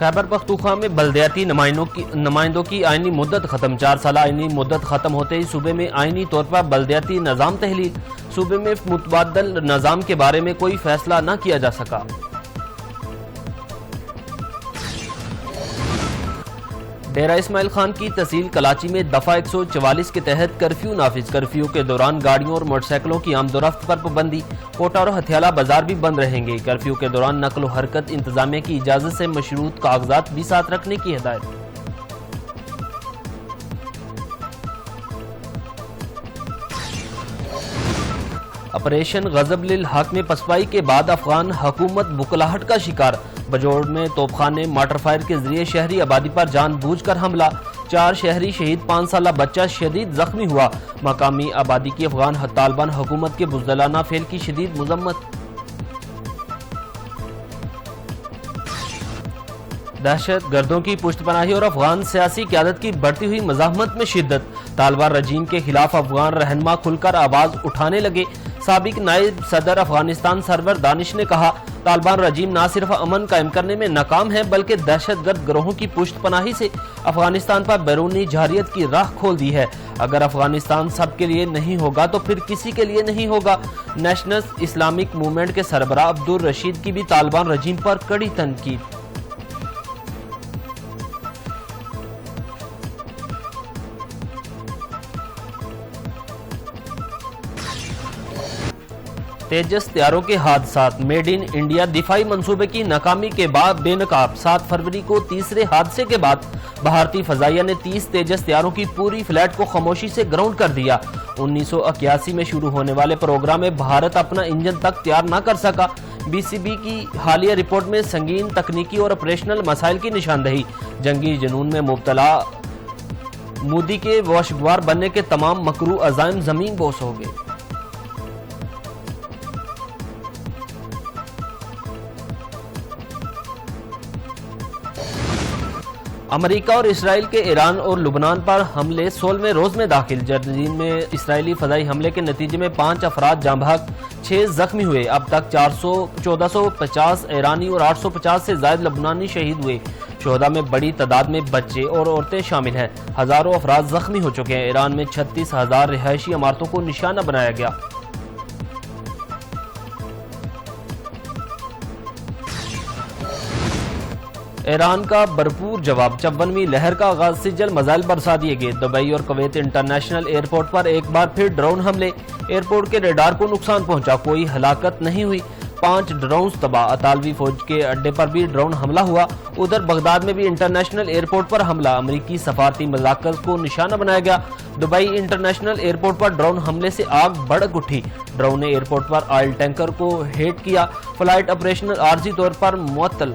خیبر پختونخوا میں بلدیاتی نمائندوں کی آئینی مدت ختم 4 سالہ آئینی مدت ختم ہوتے ہی صوبے میں آئینی طور پر بلدیاتی نظام تحلیل صوبے میں متبادل نظام کے بارے میں کوئی فیصلہ نہ کیا جا سکا ڈیرہ اسماعیل خان کی تحصیل کلاچی میں دفعہ 144 کے تحت کرفیو نافذ کرفیو کے دوران گاڑیوں اور موٹر سائیکلوں کی آمد و رفت پر پابندی کوٹہ اور ہتھیالہ بازار بھی بند رہیں گے کرفیو کے دوران نقل و حرکت انتظامیہ کی اجازت سے مشروط کاغذات بھی ساتھ رکھنے کی ہدایت آپریشن غضب للحق میں پسپائی کے بعد افغان حکومت بکلاہٹ کا شکار بجوڑ میں توپ خانے مارٹر فائر کے ذریعے شہری آبادی پر جان بوجھ کر حملہ 4 شہری شہید 5 سالہ بچہ شدید زخمی ہوا مقامی آبادی کی افغان طالبان حکومت کے بزدلانہ فعل کی شدید مذمت دہشت گردوں کی پشت پناہی اور افغان سیاسی قیادت کی بڑھتی ہوئی مزاحمت میں شدت طالبان رجیم کے خلاف افغان رہنما کھل کر آواز اٹھانے لگے سابق نائب صدر افغانستان سرور دانش نے کہا طالبان رجیم نہ صرف امن قائم کرنے میں ناکام ہے بلکہ دہشت گرد گروہوں کی پشت پناہی سے افغانستان پر بیرونی جارحیت کی راہ کھول دی ہے اگر افغانستان سب کے لیے نہیں ہوگا تو پھر کسی کے لیے نہیں ہوگا نیشنل اسلامک موومنٹ کے سربراہ عبدالرشید کی بھی طالبان رجیم پر کڑی تنقید تیجس طیاروں کے حادثات میڈ ان انڈیا دفاعی منصوبے کی ناکامی کے بعد بے نقاب 7 فروری کو تیسرے حادثے کے بعد بھارتی فضائیہ نے 30 تیجس طیاروں کی پوری فلیٹ کو خاموشی سے گراؤنڈ کر دیا 1981 میں شروع ہونے والے پروگرام میں بھارت اپنا انجن تک تیار نہ کر سکا BCB کی حالیہ رپورٹ میں سنگین تکنیکی اور آپریشنل مسائل کی نشاندہی جنگی جنون میں مبتلا مودی کے واشگوار بننے کے تمام مکروہ عزائم زمین بوس ہو گئے امریکہ اور اسرائیل کے ایران اور لبنان پر حملے 16ویں روز میں داخل جرمنی میں اسرائیلی فضائی حملے کے نتیجے میں 5 افراد جاں بحق 6 زخمی ہوئے اب تک 1450 ایرانی اور 850 سے زائد لبنانی شہید ہوئے شہداء میں بڑی تعداد میں بچے اور عورتیں شامل ہیں ہزاروں افراد زخمی ہو چکے ہیں ایران میں 36,000 رہائشی عمارتوں کو نشانہ بنایا گیا ایران کا بھرپور جواب 54ویں لہر کا آغاز سے جل میزائل برسا دیے گئے دبئی اور کویت انٹرنیشنل ایئرپورٹ پر ایک بار پھر ڈرون حملے ایئرپورٹ کے ریڈار کو نقصان پہنچا کوئی ہلاکت نہیں ہوئی 5 ڈرونز تباہ اطالوی فوج کے اڈے پر بھی ڈرون حملہ ہوا ادھر بغداد میں بھی انٹرنیشنل ایئرپورٹ پر حملہ امریکی سفارتی مذاکرات کو نشانہ بنایا گیا دبئی انٹرنیشنل ایئرپورٹ پر ڈرون حملے سے آگ بھڑک اٹھی ڈرون نے ایئرپورٹ پر آئل ٹینکر کو ہٹ کیا فلائٹ آپریشنل عارضی طور پر معطل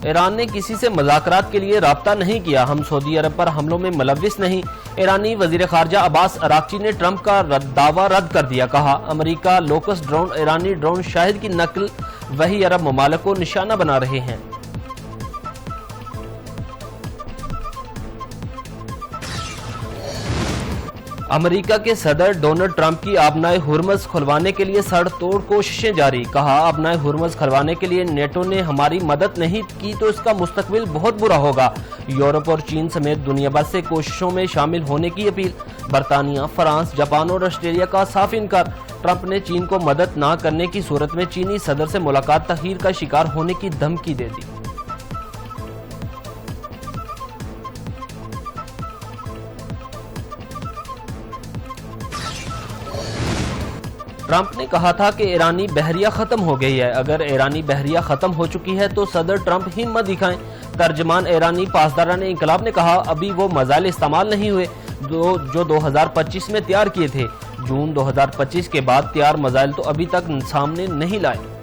ایران نے کسی سے مذاکرات کے لیے رابطہ نہیں کیا ہم سعودی عرب پر حملوں میں ملوث نہیں ایرانی وزیر خارجہ عباس اراغچی نے ٹرمپ کا دعویٰ رد کر دیا کہا امریکہ لوکس ڈرون ایرانی ڈرون شاہد کی نقل وہی عرب ممالک کو نشانہ بنا رہے ہیں امریکہ کے صدر ڈونلڈ ٹرمپ کی آبنائے ہرمز کھلوانے کے لیے سڑ توڑ کوششیں جاری کہا آبنائے ہرمز کھلوانے کے لیے نیٹو نے ہماری مدد نہیں کی تو اس کا مستقبل بہت برا ہوگا یورپ اور چین سمیت دنیا بھر سے کوششوں میں شامل ہونے کی اپیل برطانیہ فرانس جاپان اور آسٹریلیا کا صاف انکار ٹرمپ نے چین کو مدد نہ کرنے کی صورت میں چینی صدر سے ملاقات تاخیر کا شکار ہونے کی دھمکی دے دی ٹرمپ نے کہا تھا کہ ایرانی بحریہ ختم ہو گئی ہے اگر ایرانی بحریہ ختم ہو چکی ہے تو صدر ٹرمپ ہمت دکھائیں ترجمان ایرانی پاسداران انقلاب نے کہا ابھی وہ میزائل استعمال نہیں ہوئے جو 2025 میں تیار کیے تھے جون 2025 کے بعد تیار میزائل تو ابھی تک سامنے نہیں لائے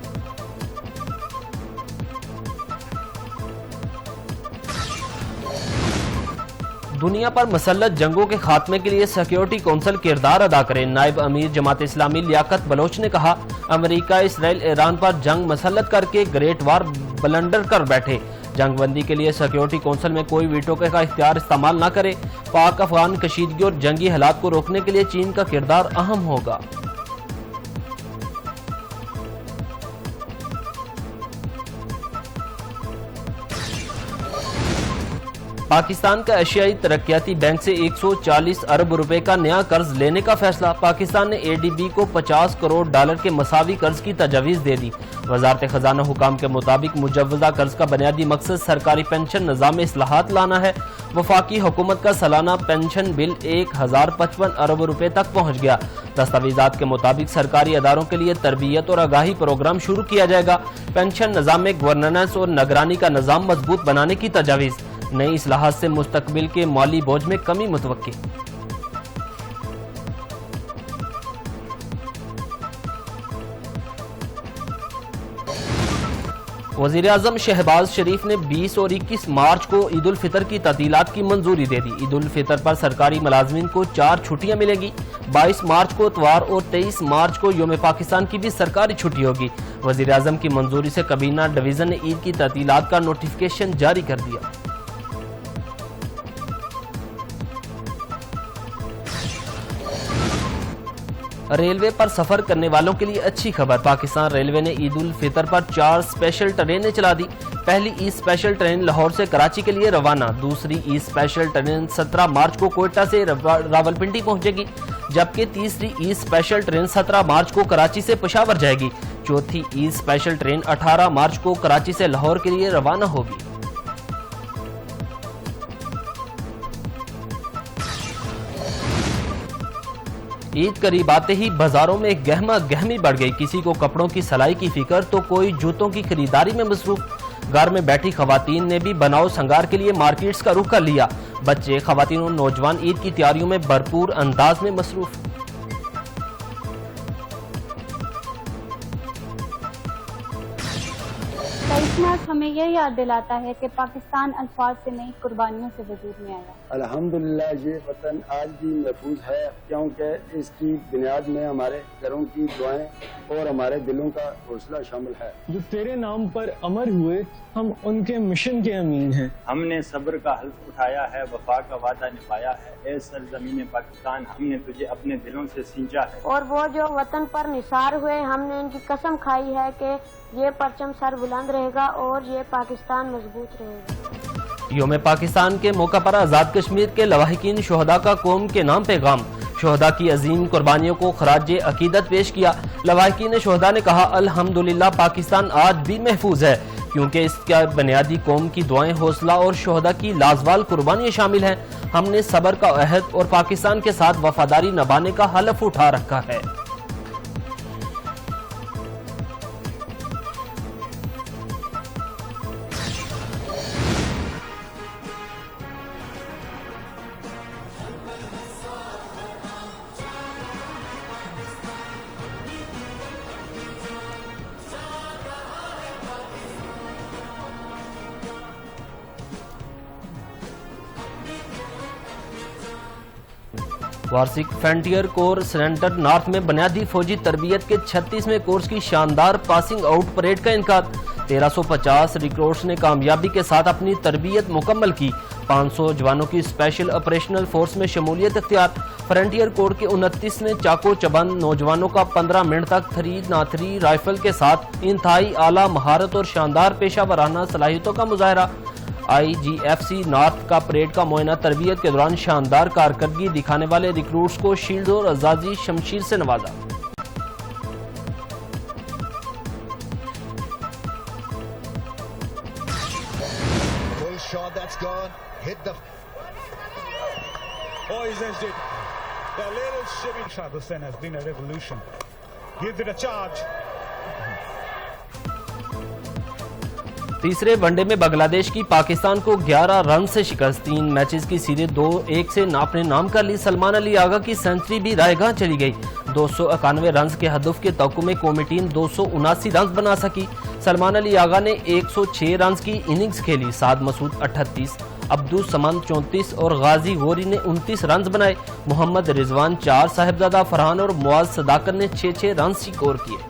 دنیا پر مسلط جنگوں کے خاتمے کے لیے سیکیورٹی کونسل کردار ادا کرے نائب امیر جماعت اسلامی لیاقت بلوچ نے کہا امریکہ اسرائیل ایران پر جنگ مسلط کر کے گریٹ وار بلنڈر کر بیٹھے جنگ بندی کے لیے سیکیورٹی کونسل میں کوئی ویٹو کا اختیار استعمال نہ کرے۔ پاک افغان کشیدگی اور جنگی حالات کو روکنے کے لیے چین کا کردار اہم ہوگا۔ پاکستان کا ایشیائی ترقیاتی بینک سے 140 ارب روپے کا نیا قرض لینے کا فیصلہ۔ پاکستان نے اے ڈی بی کو $50 کروڑ کے مساوی قرض کی تجویز دے دی۔ وزارت خزانہ حکام کے مطابق مجوزہ قرض کا بنیادی مقصد سرکاری پنشن نظام میں اصلاحات لانا ہے۔ وفاقی حکومت کا سالانہ پنشن بل 1055 ارب روپے تک پہنچ گیا۔ دستاویزات کے مطابق سرکاری اداروں کے لیے تربیت اور آگاہی پروگرام شروع کیا جائے گا۔ پنشن نظام میں گورننس اور نگرانی کا نظام مضبوط بنانے کی تجویز۔ نئی اصلاحات سے مستقبل کے مالی بوجھ میں کمی متوقع۔ وزیر اعظم شہباز شریف نے 20 اور 21 مارچ کو عید الفطر کی تعطیلات کی منظوری دے دی۔ عید الفطر پر سرکاری ملازمین کو 4 چھٹیاں ملیں گی۔ 22 مارچ کو اتوار اور 23 مارچ کو یوم پاکستان کی بھی سرکاری چھٹی ہوگی۔ وزیر اعظم کی منظوری سے کابینہ ڈویژن نے عید کی تعطیلات کا نوٹیفیکیشن جاری کر دیا۔ ریلوے پر سفر کرنے والوں کے لیے اچھی خبر۔ پاکستان ریلوے نے عید الفطر پر 4 اسپیشل ٹرینیں چلا دی۔ پہلی ای اسپیشل ٹرین لاہور سے کراچی کے لیے روانہ، دوسری ای اسپیشل ٹرین 17 مارچ کو کوئٹہ سے راولپنڈی پہنچے گی، جبکہ تیسری ای اسپیشل ٹرین 17 مارچ کو کراچی سے پشاور جائے گی۔ چوتھی ای اسپیشل ٹرین 18 مارچ کو کراچی سے لاہور کے لیے روانہ ہوگی۔ عید قریب آتے ہی بازاروں میں گہما گہمی بڑھ گئی۔ کسی کو کپڑوں کی سلائی کی فکر تو کوئی جوتوں کی خریداری میں مصروف۔ گھر میں بیٹھی خواتین نے بھی بناؤ سنگار کے لیے مارکیٹس کا رخ کر لیا۔ بچے، خواتین اور نوجوان عید کی تیاریوں میں بھرپور انداز میں مصروف۔ کرسمس ہمیں یہ یاد دلاتا ہے کہ پاکستان الفاظ سے نئی قربانیوں سے وجود میں آیا۔ الحمدللہ یہ وطن آج بھی محفوظ ہے، کیونکہ اس کی بنیاد میں ہمارے گھروں کی دعائیں اور ہمارے دلوں کا حوصلہ شامل ہے۔ جو تیرے نام پر امر ہوئے، ہم ان کے مشن کے امین ہیں۔ ہم نے صبر کا حلف اٹھایا ہے، وفا کا وعدہ نبھایا ہے۔ اے سرزمین پاکستان، ہم نے تجھے اپنے دلوں سے سینچا ہے۔ اور وہ جو وطن پر نثار ہوئے، ہم نے ان کی قسم کھائی ہے کہ یہ پرچم سر بلند رہے گا اور یہ پاکستان مضبوط رہے گا۔ یوم پاکستان کے موقع پر آزاد کشمیر کے لواحقین شہداء کا قوم کے نام پیغام۔ شہداء کی عظیم قربانیوں کو خراج عقیدت پیش کیا۔ لواحقین شہداء نے کہا، الحمدللہ پاکستان آج بھی محفوظ ہے، کیونکہ اس کا بنیادی قوم کی دعائیں، حوصلہ اور شہداء کی لازوال قربانیاں شامل ہیں۔ ہم نے صبر کا عہد اور پاکستان کے ساتھ وفاداری نبھانے کا حلف اٹھا رکھا ہے۔ وارسک فرنٹیئر کور سینٹر نارتھ میں بنیادی فوجی تربیت کے 36ویں کورس کی شاندار پاسنگ آؤٹ پریڈ کا انعقاد۔ 1350 ریکروٹس نے کامیابی کے ساتھ اپنی تربیت مکمل کی۔ 500 جوانوں کی اسپیشل آپریشنل فورس میں شمولیت اختیار۔ فرنٹیئر کور کے 29ویں چاقو چبند نوجوانوں کا 15 منٹ تک 3x3 رائفل کے ساتھ انتہائی اعلیٰ مہارت اور شاندار پیشہ ورانہ صلاحیتوں کا مظاہرہ۔ آئی جی ایف سی نارتھ کا پریڈ کا معائنہ تربیت کے دوران شاندار کارکردگی دکھانے والے ریکروٹس کو شیلڈ اور اعزازی شمشیر سے نوازا۔ تیسرے ون ڈے میں بنگلہ دیش کی پاکستان کو 11 رن سے شکست۔ 3 میچز کی سیریز 2-1 سے اپنے نام کر لی۔ سلمان علی آغا کی سنچری بھی رائے گاہ چلی گئی۔ 291 رنز کے ہدف کے توقع میں قومی ٹیم 279 رنز بنا سکی۔ سلمان علی آغا نے 106 رنز کی اننگز کھیلی۔ سعد مسعود 38، عبدالسمد 34 اور غازی غوری نے 29 رنز بنائے۔ محمد رضوان 4، صاحبزادہ فرحان اور معاذ صداقت نے 6 رنز سکور کیے۔